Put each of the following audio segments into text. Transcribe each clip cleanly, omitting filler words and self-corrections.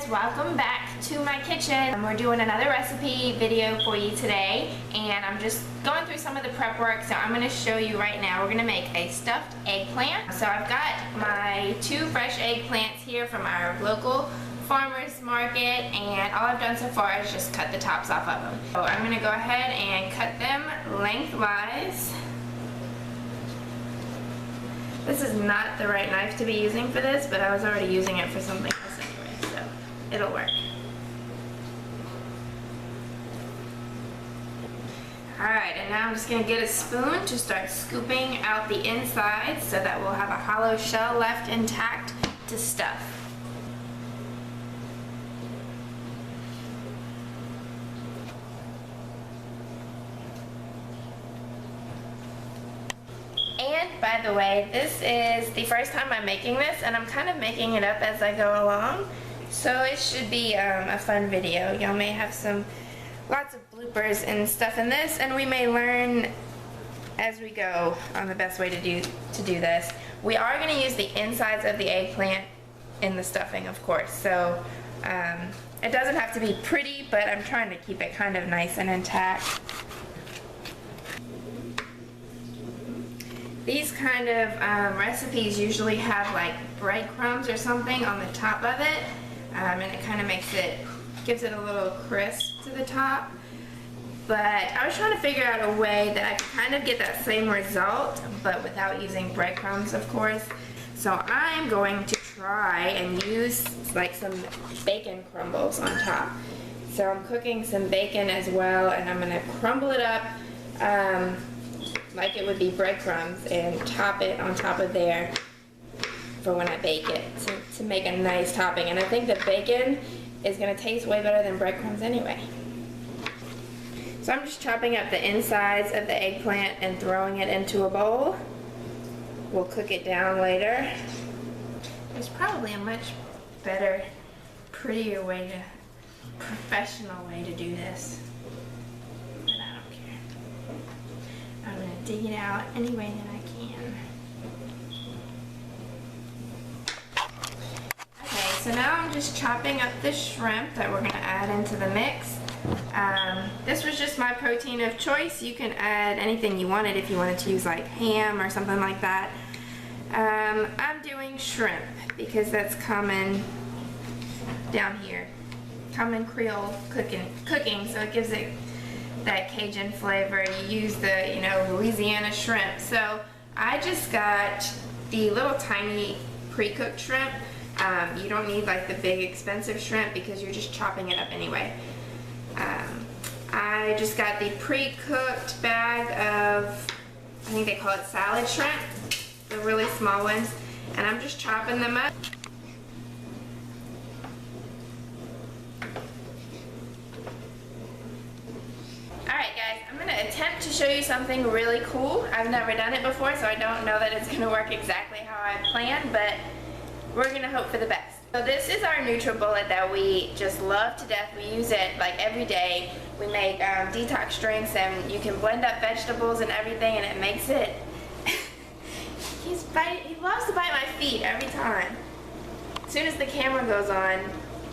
welcome back to my kitchen. We're doing another recipe video for you today, and I'm just going through some of the prep work. So I'm going to show you right now. We're going to make a stuffed eggplant. So I've got my 2 fresh eggplants here from our local farmer's market, and all I've done so far is just cut the tops off of them. So I'm going to go ahead and cut them lengthwise. This is not the right knife to be using for this, but I was already using it for something else anyway, so it'll work. Alright, and now I'm just going to get a spoon to start scooping out the inside so that we'll have a hollow shell left intact to stuff. And by the way, this is the first time I'm making this, and I'm kind of making it up as I go along, so it should be a fun video. Y'all may have lots of bloopers and stuff in this, and we may learn as we go on the best way to do this. We are going to use the insides of the eggplant in the stuffing, of course, so it doesn't have to be pretty, but I'm trying to keep it kind of nice and intact. These kind of recipes usually have like breadcrumbs or something on the top of it, and it kind of gives it a little crisp to the top. But I was trying to figure out a way that I could kind of get that same result, but without using breadcrumbs, of course. So I'm going to try and use like some bacon crumbles on top. So I'm cooking some bacon as well, and I'm going to crumble it up like it would be breadcrumbs and top it on top of there for when I bake it to make a nice topping. And I think the bacon is going to taste way better than breadcrumbs anyway. So I'm just chopping up the insides of the eggplant and throwing it into a bowl. We'll cook it down later. There's probably a much better, prettier way professional way to do this. I'm going to dig it out any way that I can. Okay, so now I'm just chopping up the shrimp that we're going to add into the mix. This was just my protein of choice. You can add anything you wanted if you wanted to use like ham or something like that. I'm doing shrimp because that's common down here. Common Creole cooking, so it gives it that Cajun flavor. You use the, Louisiana shrimp. So I just got the little tiny pre-cooked shrimp. You don't need like the big expensive shrimp because you're just chopping it up anyway. I just got the pre-cooked bag of, I think they call it salad shrimp, the really small ones, and I'm just chopping them up. Alright guys, I'm going to attempt to show you something really cool. I've never done it before, so I don't know that it's going to work exactly how I planned, but we're going to hope for the best. So this is our NutriBullet that we just love to death. We use it like every day. We make detox drinks, and you can blend up vegetables and everything, and it makes it... He loves to bite my feet every time. As soon as the camera goes on,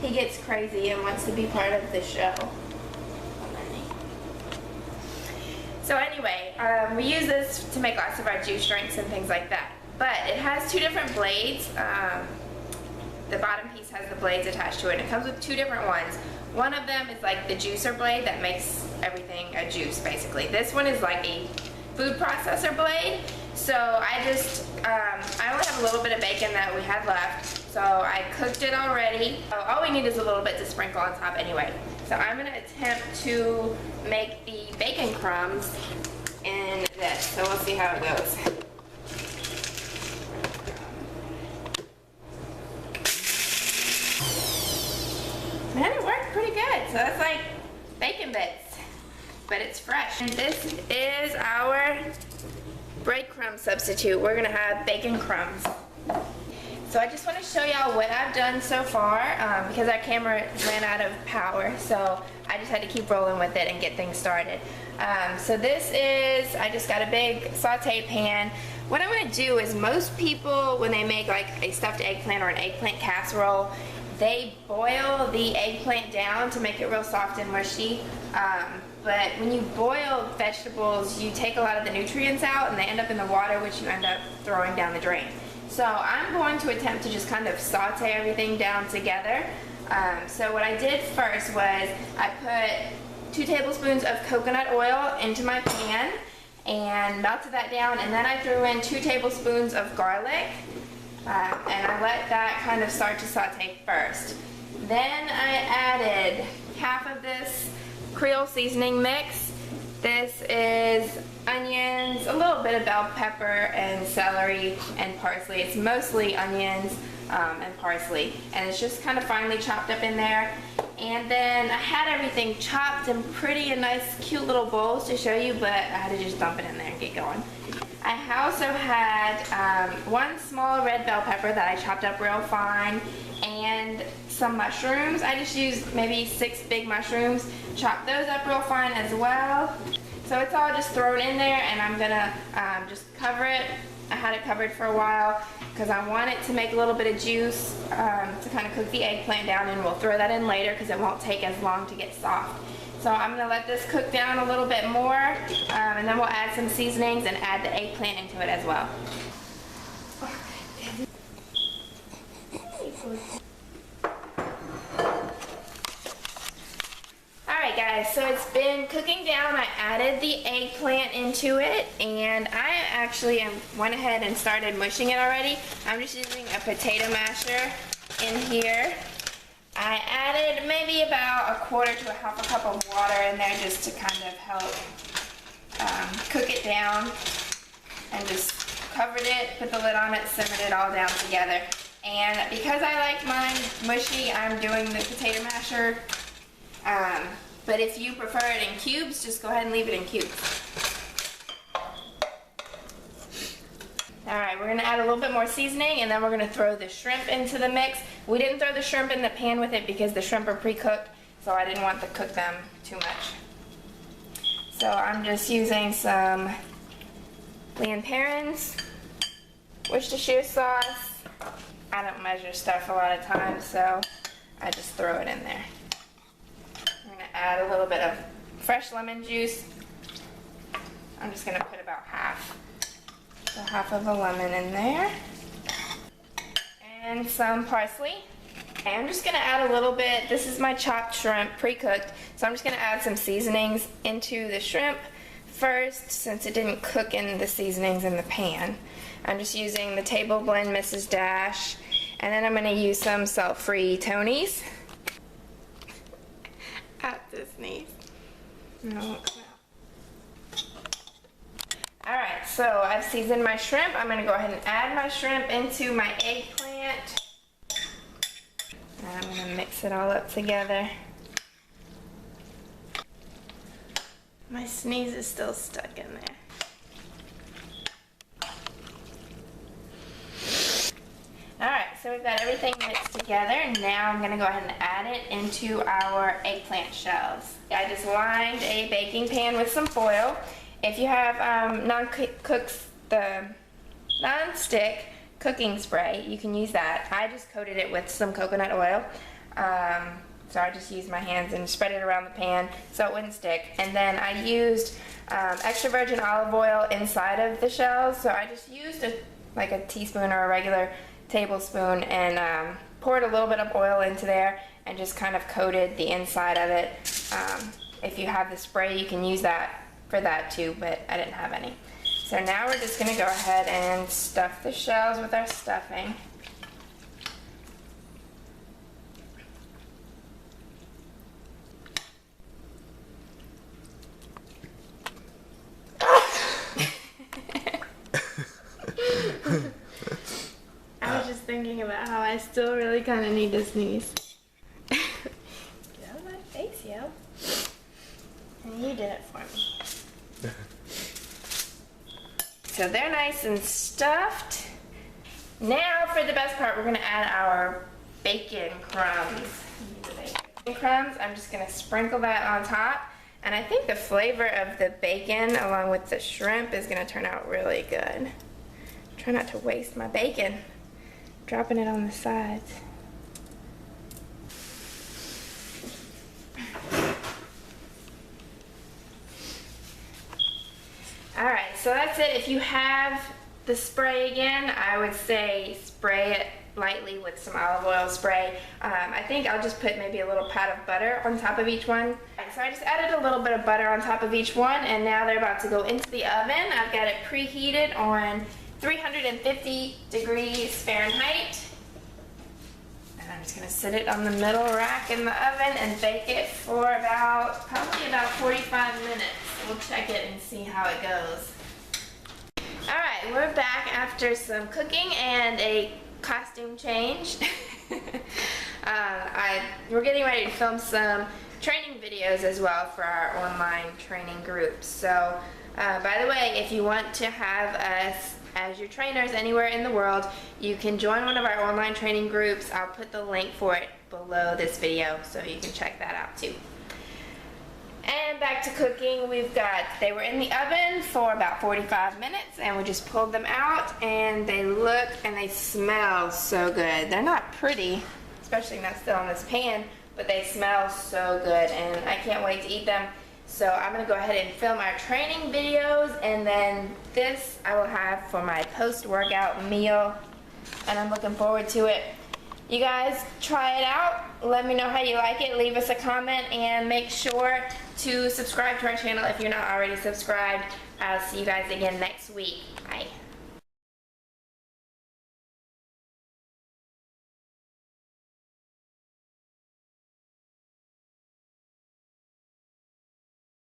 he gets crazy and wants to be part of the show. So anyway, we use this to make lots of our juice drinks and things like that. But it has 2 different blades. The bottom piece has the blades attached to it. It comes with 2 different ones. One of them is like the juicer blade that makes everything a juice, basically. This one is like a food processor blade. So I only have a little bit of bacon that we had left. So I cooked it already. All we need is a little bit to sprinkle on top anyway. So I'm going to attempt to make the bacon crumbs in this. So we'll see how it goes. Man, it worked pretty good. So it's like bacon bits, but it's fresh. And this is our breadcrumb substitute. We're going to have bacon crumbs. So I just want to show y'all what I've done so far because our camera ran out of power, so I just had to keep rolling with it and get things started. So this is, I just got a big sauté pan. What I'm going to do is most people, when they make like a stuffed eggplant or an eggplant casserole, they boil the eggplant down to make it real soft and mushy. But when you boil vegetables, you take a lot of the nutrients out and they end up in the water, which you end up throwing down the drain. So I'm going to attempt to just kind of saute everything down together. So what I did first was I put 2 tablespoons of coconut oil into my pan and melted that down, and then I threw in 2 tablespoons of garlic, and I let that kind of start to saute first. Then I added half of this Creole seasoning mix. This is onions, a little bit of bell pepper and celery and parsley. It's mostly onions and parsley, and it's just kind of finely chopped up in there. And then I had everything chopped in pretty nice cute little bowls to show you, but I had to just dump it in there and get going. I also had 1 small red bell pepper that I chopped up real fine, and some mushrooms. I just used maybe 6 big mushrooms, chopped those up real fine as well. So it's all just thrown in there, and I'm gonna just cover it. I had it covered for a while because I want it to make a little bit of juice to kind of cook the eggplant down, and we'll throw that in later because it won't take as long to get soft. So I'm going to let this cook down a little bit more, and then we'll add some seasonings and add the eggplant into it as well. Alright guys, so it's been cooking down. I added the eggplant into it, and I actually went ahead and started mushing it already. I'm just using a potato masher in here. I added maybe about 1/4 to 1/2 cup of water in there just to kind of help cook it down, and just covered it, put the lid on it, simmered it all down together. And because I like mine mushy, I'm doing the potato masher. But if you prefer it in cubes, just go ahead and leave it in cubes. Alright, we're going to add a little bit more seasoning, and then we're going to throw the shrimp into the mix. We didn't throw the shrimp in the pan with it because the shrimp are pre-cooked, so I didn't want to cook them too much. So I'm just using some Leon Perrins, Worcestershire sauce. I don't measure stuff a lot of times, so I just throw it in there. I'm going to add a little bit of fresh lemon juice. I'm just going to put about half. So half of a lemon in there. And some parsley. And I'm just going to add a little bit. This is my chopped shrimp, pre-cooked. So I'm just going to add some seasonings into the shrimp first, since it didn't cook in the seasonings in the pan. I'm just using the Table Blend Mrs. Dash. And then I'm going to use some salt-free Tonys. At this sneeze. No, it won't come out. Alright, so I've seasoned my shrimp. I'm going to go ahead and add my shrimp into my eggplant. And I'm going to mix it all up together. My sneeze is still stuck in there. Alright, so we've got everything mixed together. Now I'm going to go ahead and add it into our eggplant shells. I just lined a baking pan with some foil. If you have non-stick cooking spray, you can use that. I just coated it with some coconut oil. So I just used my hands and spread it around the pan so it wouldn't stick. And then I used extra virgin olive oil inside of the shells. So I just used like a teaspoon or a regular tablespoon and poured a little bit of oil into there and just kind of coated the inside of it. If you have the spray, you can use that for that too, but I didn't have any. So now we're just going to go ahead and stuff the shells with our stuffing. I was just thinking about how I still really kind of need to sneeze. Get out of my face, yo. And you did it for me. So they're nice and stuffed. Now for the best part, we're going to add our bacon crumbs. Bacon crumbs, I'm just going to sprinkle that on top. And I think the flavor of the bacon along with the shrimp is going to turn out really good. Try not to waste my bacon. Dropping it on the sides. that's it. If you have the spray again, I would say spray it lightly with some olive oil spray. I think I'll just put maybe a little pat of butter on top of each one. So I just added a little bit of butter on top of each one, and now they're about to go into the oven. I've got it preheated on 350 degrees Fahrenheit. And I'm just gonna sit it on the middle rack in the oven and bake it for probably about 45 minutes. We'll check it and see how it goes. Alright, we're back after some cooking and a costume change. We're getting ready to film some training videos as well for our online training groups. So, by the way, if you want to have us as your trainers anywhere in the world, you can join one of our online training groups. I'll put the link for it below this video so you can check that out too. And back to cooking. They were in the oven for about 45 minutes, and we just pulled them out, and they look and they smell so good. They're not pretty, especially not still in this pan, but they smell so good, and I can't wait to eat them. So I'm gonna go ahead and film our training videos, and then this I will have for my post-workout meal, and I'm looking forward to it. You guys try it out. Let me know how you like it. Leave us a comment, and make sure to subscribe to our channel if you're not already subscribed. I'll see you guys again next week. Bye.